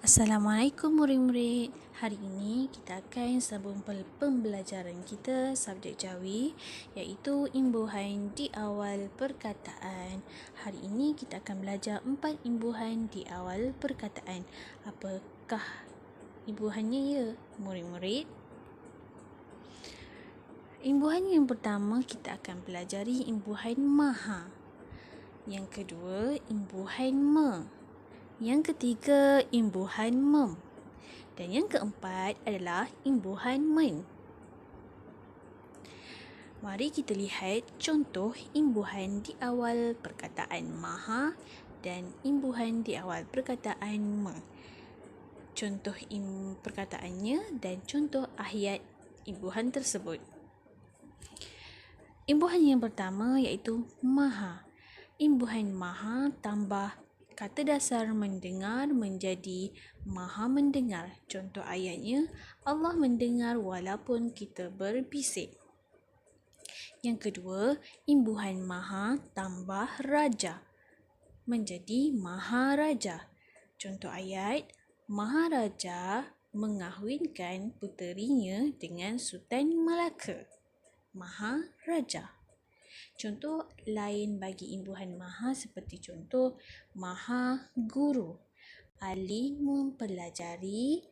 Assalamualaikum murid-murid. Hari ini kita akan sambung pembelajaran kita subjek Jawi iaitu imbuhan di awal perkataan. Hari ini kita akan belajar 4 imbuhan di awal perkataan. Apakah imbuhannya ya murid-murid? Imbuhan yang pertama kita akan pelajari imbuhan maha. Yang kedua, imbuhan me. Yang ketiga, imbuhan mem. Dan yang keempat adalah imbuhan men. Mari kita lihat contoh imbuhan di awal perkataan maha dan imbuhan di awal perkataan me. Contoh perkataannya dan contoh ayat imbuhan tersebut. Imbuhan yang pertama iaitu maha. Imbuhan maha tambah kata dasar mendengar menjadi maha mendengar. Contoh ayatnya, Allah mendengar walaupun kita berbisik. Yang kedua, imbuhan maha tambah raja menjadi maharaja. Contoh ayat, Maharaja mengahwinkan puterinya dengan Sultan Melaka. Maharaja. Contoh lain bagi imbuhan maha seperti contoh maha guru. Ali mempelajari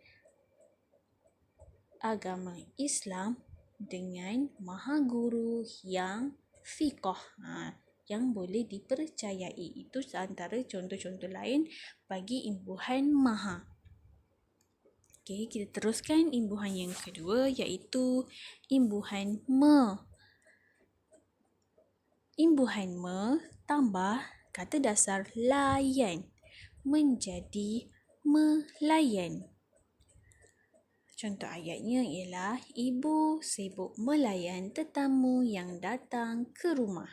agama Islam dengan maha guru yang fiqh, yang boleh dipercayai. Itu antara contoh-contoh lain bagi imbuhan maha. Okey, kita teruskan imbuhan yang kedua iaitu imbuhan me. Imbuhan me tambah kata dasar layan menjadi melayan. Contoh ayatnya ialah ibu sibuk melayan tetamu yang datang ke rumah.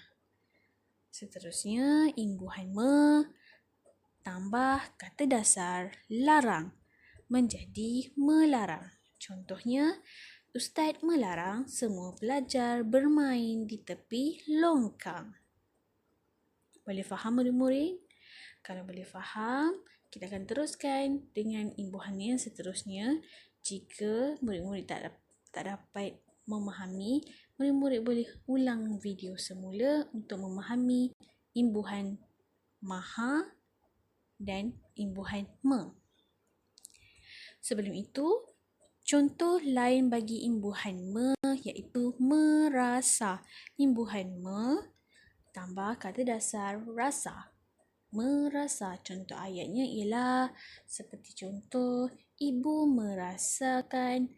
Seterusnya, imbuhan me tambah kata dasar larang menjadi melarang. Contohnya, Ustaz melarang semua pelajar bermain di tepi longkang. Boleh faham murid-murid? Kalau boleh faham, kita akan teruskan dengan imbuhan yang seterusnya. Jika murid-murid tak dapat memahami, murid-murid boleh ulang video semula untuk memahami imbuhan maha dan imbuhan me. Sebelum itu, contoh lain bagi imbuhan me iaitu merasa. Imbuhan me tambah kata dasar rasa. Merasa. Contoh ayatnya ialah seperti contoh, ibu merasakan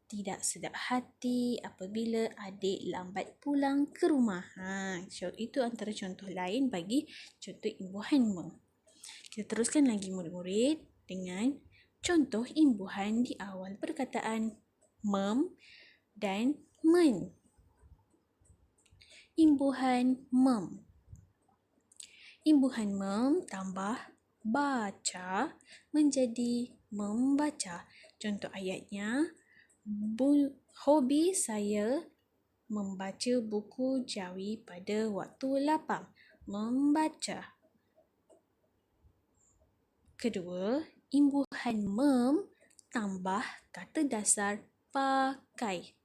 tidak sedap hati apabila adik lambat pulang ke rumah. Itu antara contoh lain bagi contoh imbuhan me. Kita teruskan lagi murid-murid dengan contoh imbuhan di awal perkataan mem dan men. Imbuhan mem. Imbuhan mem tambah baca menjadi membaca. Contoh ayatnya, hobi saya membaca buku Jawi pada waktu lapang. Membaca. Kedua, imbuhan mem tambah kata dasar pakai.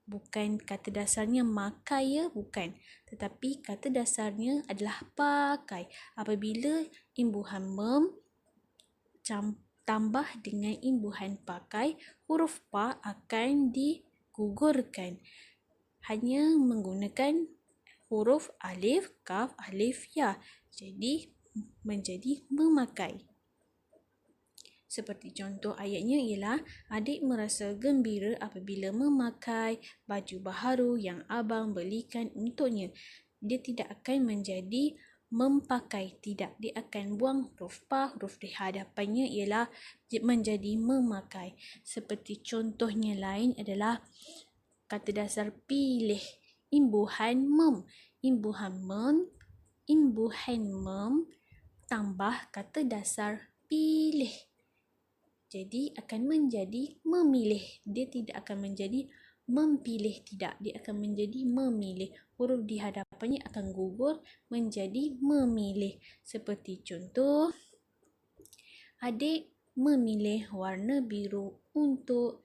Bukan kata dasarnya makai ya, bukan. Tetapi kata dasarnya adalah pakai. Apabila imbuhan mem tambah dengan imbuhan pakai, huruf pa akan digugurkan. Hanya menggunakan huruf alif, kaf, alif, ya. Jadi menjadi memakai. Seperti contoh ayatnya ialah adik merasa gembira apabila memakai baju baharu yang abang belikan untuknya. Dia tidak akan menjadi mempakai, tidak. Dia akan buang huruf pa, huruf di hadapannya ialah menjadi memakai. Seperti contohnya lain adalah kata dasar pilih. Imbuhan mem. Imbuhan mem tambah kata dasar pilih. Jadi akan menjadi memilih. Dia tidak akan menjadi mempilih, tidak. Dia akan menjadi memilih. Huruf di hadapannya akan gugur menjadi memilih. Seperti contoh, adik memilih warna biru untuk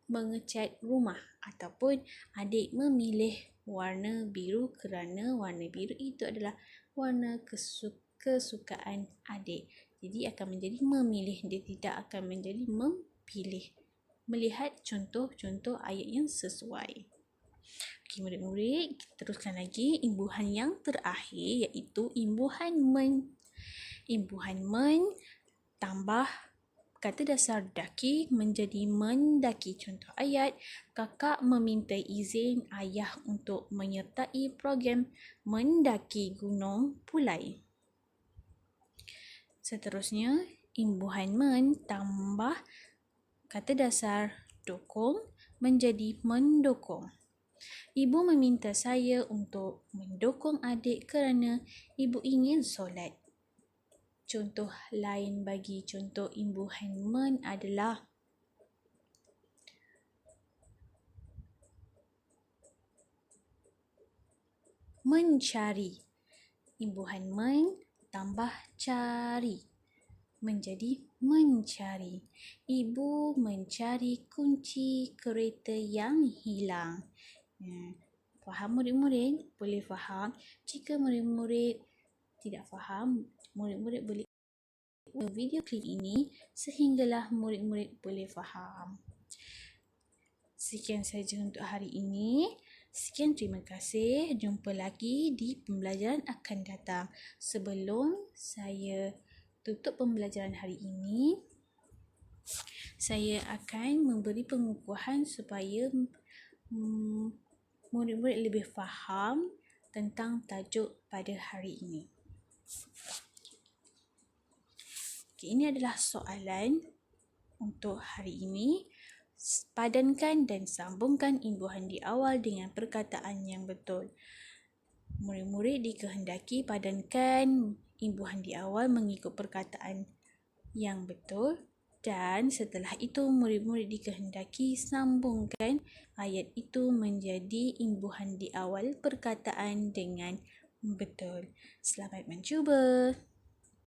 mengecat rumah, ataupun adik memilih warna biru kerana warna biru itu adalah warna kesukaan adik. Jadi akan menjadi memilih, dia tidak akan menjadi memilih. Melihat contoh-contoh ayat yang sesuai. Okey, murid-murid, kita teruskan lagi imbuhan yang terakhir, iaitu imbuhan men. Imbuhan men tambah kata dasar daki menjadi mendaki. Contoh ayat, kakak meminta izin ayah untuk menyertai program mendaki Gunung Pulai. Seterusnya, imbuhan men tambah kata dasar dokong menjadi mendokong. Ibu meminta saya untuk mendokong adik kerana ibu ingin solat. Contoh lain bagi contoh imbuhan men adalah mencari. Imbuhan men tambah cari menjadi mencari. Ibu mencari kunci kereta yang hilang. Faham murid-murid? Boleh faham? Jika murid-murid tidak faham, murid-murid boleh video klip ini sehinggalah murid-murid boleh faham. Sekian saja untuk hari ini. Sekian, terima kasih. Jumpa lagi di pembelajaran akan datang. Sebelum saya tutup pembelajaran hari ini, saya akan memberi pengukuhan supaya murid-murid lebih faham tentang tajuk pada hari ini. Okey, ini adalah soalan untuk hari ini. Padankan dan sambungkan imbuhan di awal dengan perkataan yang betul. Murid-murid dikehendaki padankan imbuhan di awal mengikut perkataan yang betul, dan setelah itu murid-murid dikehendaki sambungkan ayat itu menjadi imbuhan di awal perkataan dengan betul. Selamat mencuba.